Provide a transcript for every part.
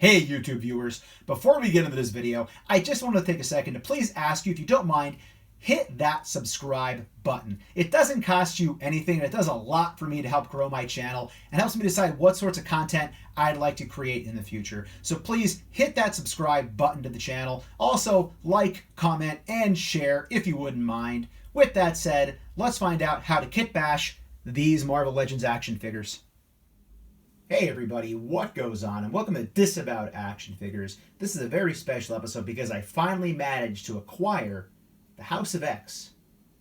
Hey YouTube viewers, before we get into this video, I just want to take a second to please ask you, if you don't mind, hit that subscribe button. It doesn't cost you anything, and it does a lot for me to help grow my channel and helps me decide what sorts of content I'd like to create in the future. So please hit that subscribe button to the channel. Also, like, comment, and share if you wouldn't mind. With that said, let's find out how to kit bash these Marvel Legends action figures. Hey everybody, what goes on? And welcome to This About Action Figures. This is a very special episode because I finally managed to acquire the House of X,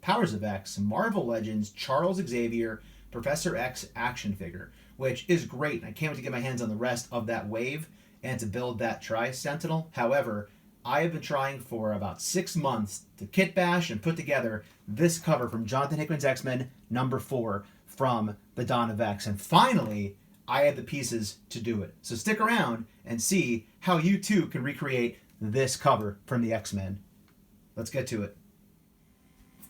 Powers of X, Marvel Legends, Charles Xavier, Professor X action figure, which is great. And I can't wait to get my hands on the rest of that wave and to build that Tri-Sentinel. However, I have been trying for about 6 months to kit bash and put together this cover from Jonathan Hickman's X-Men #4 from the Dawn of X. And finally, I have the pieces to do it. So stick around and see how you too can recreate this cover from the X-Men. Let's get to it.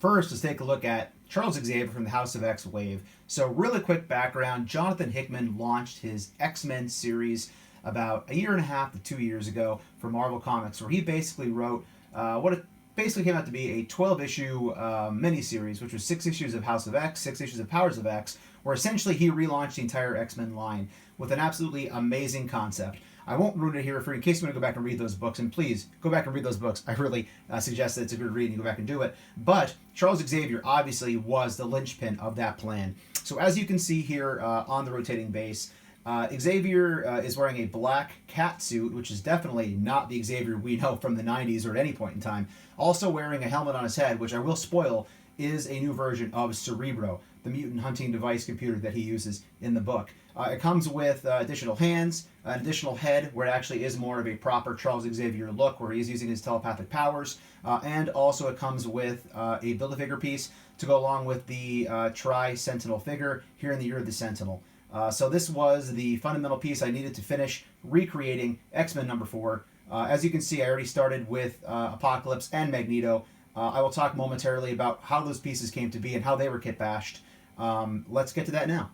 First, let's take a look at Charles Xavier from the House of X wave. So really quick background, Jonathan Hickman launched his X-Men series about 1.5 to 2 years ago for Marvel Comics, where he basically wrote what it basically came out to be a 12-issue miniseries, which was 6 issues of House of X, 6 issues of Powers of X, where essentially he relaunched the entire X-Men line with an absolutely amazing concept. I won't ruin it here in case you want to go back and read those books, and please go back and read those books. I really suggest that it's a good read and go back and do it. But Charles Xavier obviously was the linchpin of that plan. So as you can see here on the rotating base, Xavier is wearing a black cat suit, which is definitely not the Xavier we know from the 90s or at any point in time. Also wearing a helmet on his head, which I will spoil, is a new version of Cerebro, the mutant hunting device computer that he uses in the book. It comes with additional hands, an additional head, where it actually is more of a proper Charles Xavier look, where he's using his telepathic powers, and also it comes with a Build-A-Figure piece to go along with the Tri-Sentinel figure here in the Year of the Sentinel. So this was the fundamental piece I needed to finish recreating X-Men #4. As you can see, I already started with Apocalypse and Magneto. I will talk momentarily about how those pieces came to be and how they were kit bashed. Let's get to that now.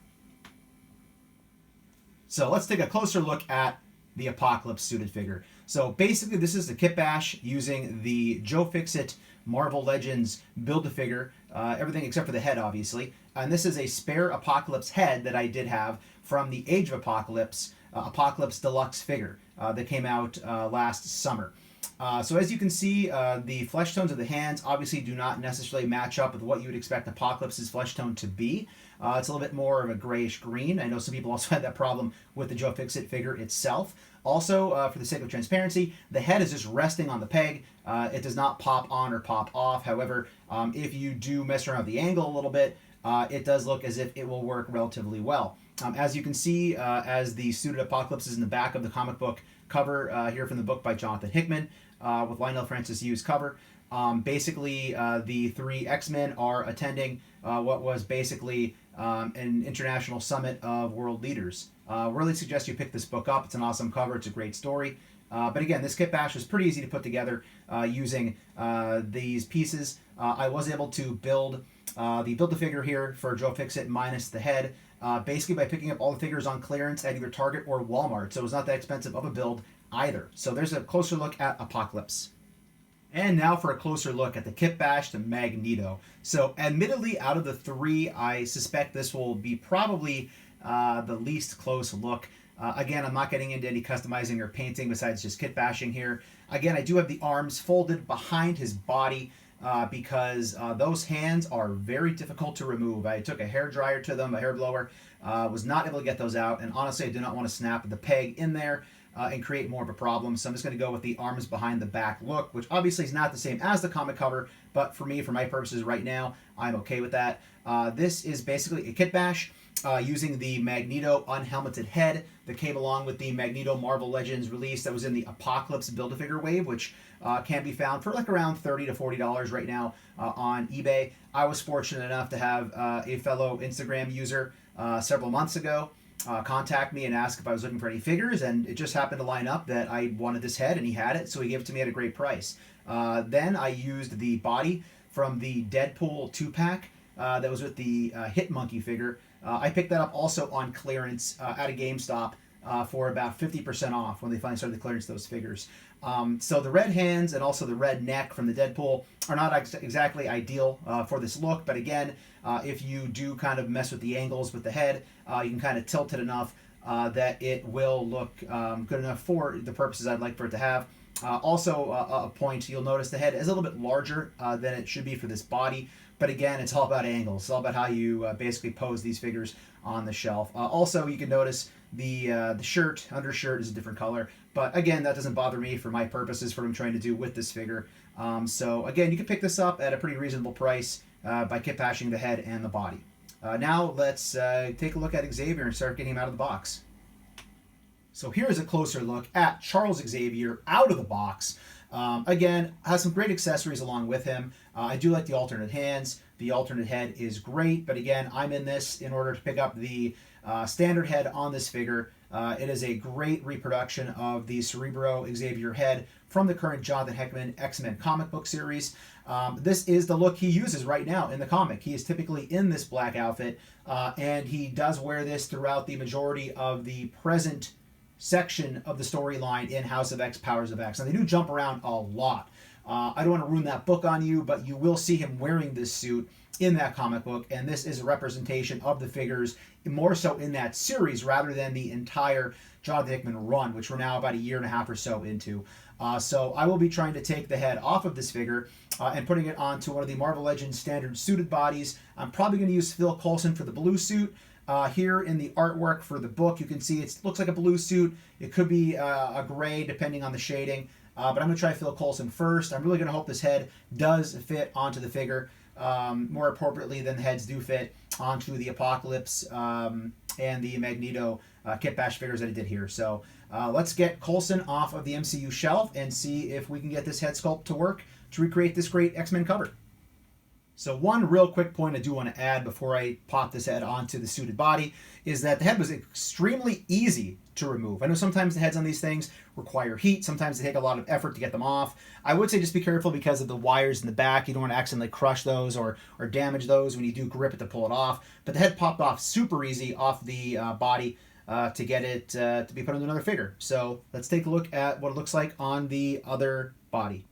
So let's take a closer look at the Apocalypse suited figure. So basically this is the kit bash using the Joe Fixit Marvel Legends Build-A-Figure, everything except for the head obviously. And this is a spare Apocalypse head that I did have from the Age of Apocalypse, Apocalypse Deluxe figure that came out last summer. So as you can see, the flesh tones of the hands obviously do not necessarily match up with what you would expect Apocalypse's flesh tone to be. It's a little bit more of a grayish green. I know some people also had that problem with the Joe Fixit figure itself. Also, for the sake of transparency, the head is just resting on the peg. It does not pop on or pop off. However, if you do mess around with the angle a little bit, it does look as if it will work relatively well. As you can see, as the suited Apocalypse is in the back of the comic book cover here from the book by Jonathan Hickman, with Lionel Francis Yu's cover. Basically, the 3 X-Men are attending what was basically an international summit of world leaders. Really suggest you pick this book up. It's an awesome cover. It's a great story. But again, this kit bash was pretty easy to put together using these pieces. I was able to build the Build-A-Figure here for Joe Fixit minus the head, basically by picking up all the figures on clearance at either Target or Walmart. So it was not that expensive of a build either. So there's a closer look at Apocalypse. And now for a closer look at the kit bash to Magneto. So admittedly, out of the 3, I suspect this will be probably the least close look. Again, I'm not getting into any customizing or painting besides just kit bashing here. Again, I do have the arms folded behind his body because those hands are very difficult to remove. I took a hair dryer to them, a hair blower, was not able to get those out, and honestly I do not want to snap the peg in there and create more of a problem. So I'm just going to go with the arms behind the back look, which obviously is not the same as the comic cover, but for me, for my purposes right now, I'm okay with that. This is basically a kit bash using the Magneto unhelmeted head that came along with the Magneto Marvel Legends release that was in the Apocalypse Build-A-Figure wave, which can be found for like around $30 to $40 right now on eBay. I was fortunate enough to have a fellow Instagram user several months ago contact me and ask if I was looking for any figures, and it just happened to line up that I wanted this head and he had it, so he gave it to me at a great price. Then I used the body from the Deadpool 2-pack that was with the Hit Monkey figure. I picked that up also on clearance at a GameStop for about 50% off when they finally started to clearance those figures. So the red hands and also the red neck from the Deadpool are not exactly ideal for this look, but again, if you do kind of mess with the angles with the head, you can kind of tilt it enough that it will look good enough for the purposes I'd like for it to have. Also, a point, you'll notice the head is a little bit larger than it should be for this body, but again, it's all about angles. It's all about how you basically pose these figures on the shelf. Also, you can notice the undershirt is a different color, but again, that doesn't bother me for my purposes for what I'm trying to do with this figure. So again, you can pick this up at a pretty reasonable price by kit bashing the head and the body. Now let's take a look at Xavier and start getting him out of the box. So here's a closer look at Charles Xavier out of the box. Again, has some great accessories along with him. I do like the alternate hands. The alternate head is great, but again, I'm in this in order to pick up the standard head on this figure. It is a great reproduction of the Cerebro Xavier head from the current Jonathan Hickman X-Men comic book series. This is the look he uses right now in the comic. He is typically in this black outfit, and he does wear this throughout the majority of the present section of the storyline in House of X, Powers of X. And they do jump around a lot. I don't want to ruin that book on you, but you will see him wearing this suit in that comic book, and this is a representation of the figures more so in that series rather than the entire Jonathan Hickman run, which we're now about a year and a half or so into. So I will be trying to take the head off of this figure and putting it onto one of the Marvel Legends standard suited bodies. I'm probably going to use Phil Coulson for the blue suit. Here in the artwork for the book, you can see it looks like a blue suit. It could be a gray depending on the shading, but I'm going to try Phil Coulson first. I'm really going to hope this head does fit onto the figure more appropriately than the heads do fit onto the Apocalypse and the Magneto kit bash figures that I did here. So let's get Coulson off of the MCU shelf and see if we can get this head sculpt to work to recreate this great X-Men cover. So one real quick point I do want to add before I pop this head onto the suited body is that the head was extremely easy to remove. I know sometimes the heads on these things require heat. Sometimes they take a lot of effort to get them off. I would say just be careful because of the wires in the back. You don't want to accidentally crush those or damage those when you do grip it to pull it off. But the head popped off super easy off the body to get it to be put on another figure. So let's take a look at what it looks like on the other body.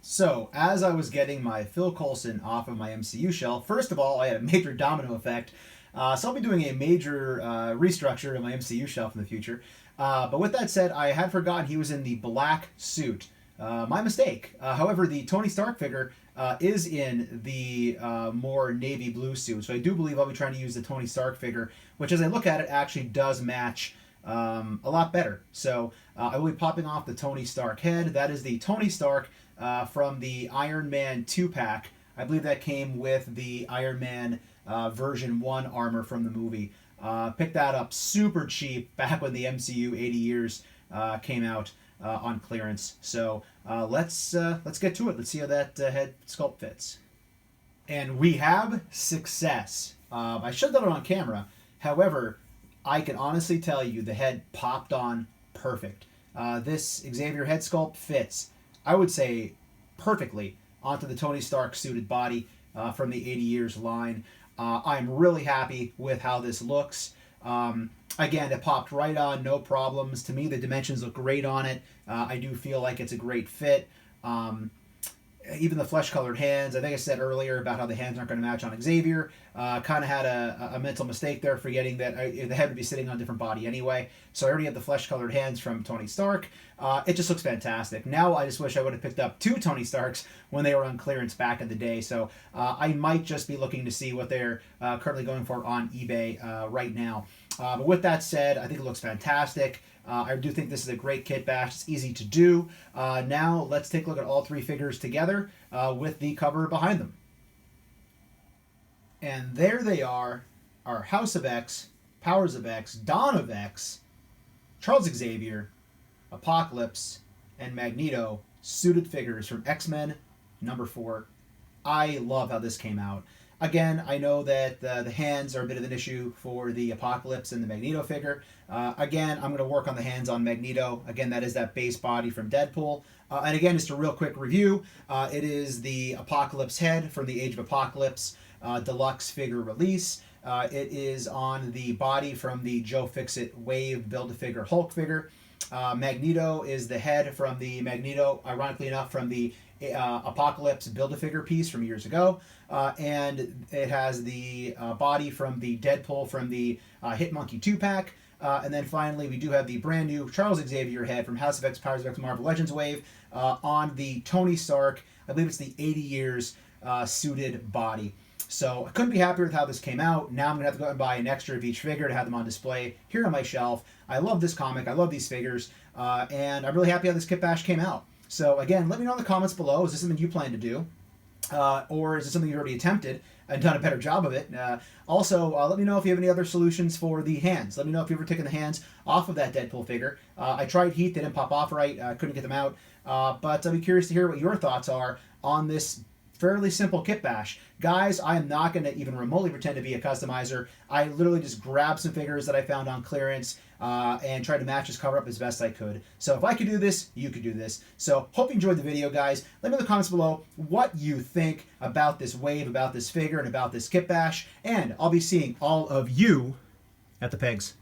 So, as I was getting my Phil Coulson off of my MCU shelf, first of all, I had a major domino effect. So I'll be doing a major restructure of my MCU shelf in the future. But with that said, I had forgotten he was in the black suit. My mistake. However, the Tony Stark figure is in the more navy blue suit. So I do believe I'll be trying to use the Tony Stark figure, which as I look at it actually does match a lot better. So I will be popping off the Tony Stark head. That is the Tony Stark from the Iron Man 2-pack. I believe that came with the Iron Man version 1 armor from the movie. Picked that up super cheap back when the MCU 80 Years came out on clearance. So let's get to it. Let's see how that head sculpt fits. And we have success. I showed that on camera. However, I can honestly tell you the head popped on perfect. This Xavier head sculpt fits, I would say, perfectly onto the Tony Stark suited body from the 80 Years line. I'm really happy with how this looks. Again, it popped right on, no problems. To me, the dimensions look great on it. I do feel like it's a great fit. Even the flesh-colored hands, I think I said earlier about how the hands aren't going to match on Xavier. Kind of had a mental mistake there, forgetting that the head would be sitting on a different body anyway. So I already have the flesh-colored hands from Tony Stark. It just looks fantastic. Now I just wish I would have picked up 2 Tony Starks when they were on clearance back in the day. So I might just be looking to see what they're currently going for on eBay right now. But with that said, I think it looks fantastic. I do think this is a great kit bash. It's easy to do. Now let's take a look at all 3 figures together with the cover behind them. And there they are, our House of X, Powers of X, Dawn of X, Charles Xavier, Apocalypse, and Magneto suited figures from X-Men number 4. I love how this came out. Again, I know that the hands are a bit of an issue for the Apocalypse and the Magneto figure. Again, I'm going to work on the hands on Magneto. Again, that is that base body from Deadpool. And again, just a real quick review. It is the Apocalypse head from the Age of Apocalypse deluxe figure release. It is on the body from the Joe Fixit Wave Build-A-Figure Hulk figure. Magneto is the head from the Magneto, ironically enough, from the Apocalypse Build-A-Figure piece from years ago. And it has the body from the Deadpool from the Hit Monkey 2-pack. And then finally, we do have the brand new Charles Xavier head from House of X, Powers of X, Marvel Legends Wave on the Tony Stark, I believe it's the 80 years suited body. So I couldn't be happier with how this came out. Now I'm going to have to go out and buy an extra of each figure to have them on display here on my shelf. I love this comic. I love these figures. And I'm really happy how this Kit Bash came out. So again, let me know in the comments below. Is this something you plan to do? Or is it something you've already attempted and done a better job of it? Also, let me know if you have any other solutions for the hands. Let me know if you've ever taken the hands off of that Deadpool figure. I tried heat. They didn't pop off right. Couldn't get them out. But I'll be curious to hear what your thoughts are on this fairly simple kit bash. Guys, I am not going to even remotely pretend to be a customizer. I literally just grabbed some figures that I found on clearance and tried to match this cover up as best I could. So if I could do this, you could do this. So hope you enjoyed the video, guys. Let me know in the comments below what you think about this wave, about this figure, and about this kit bash. And I'll be seeing all of you at the pegs.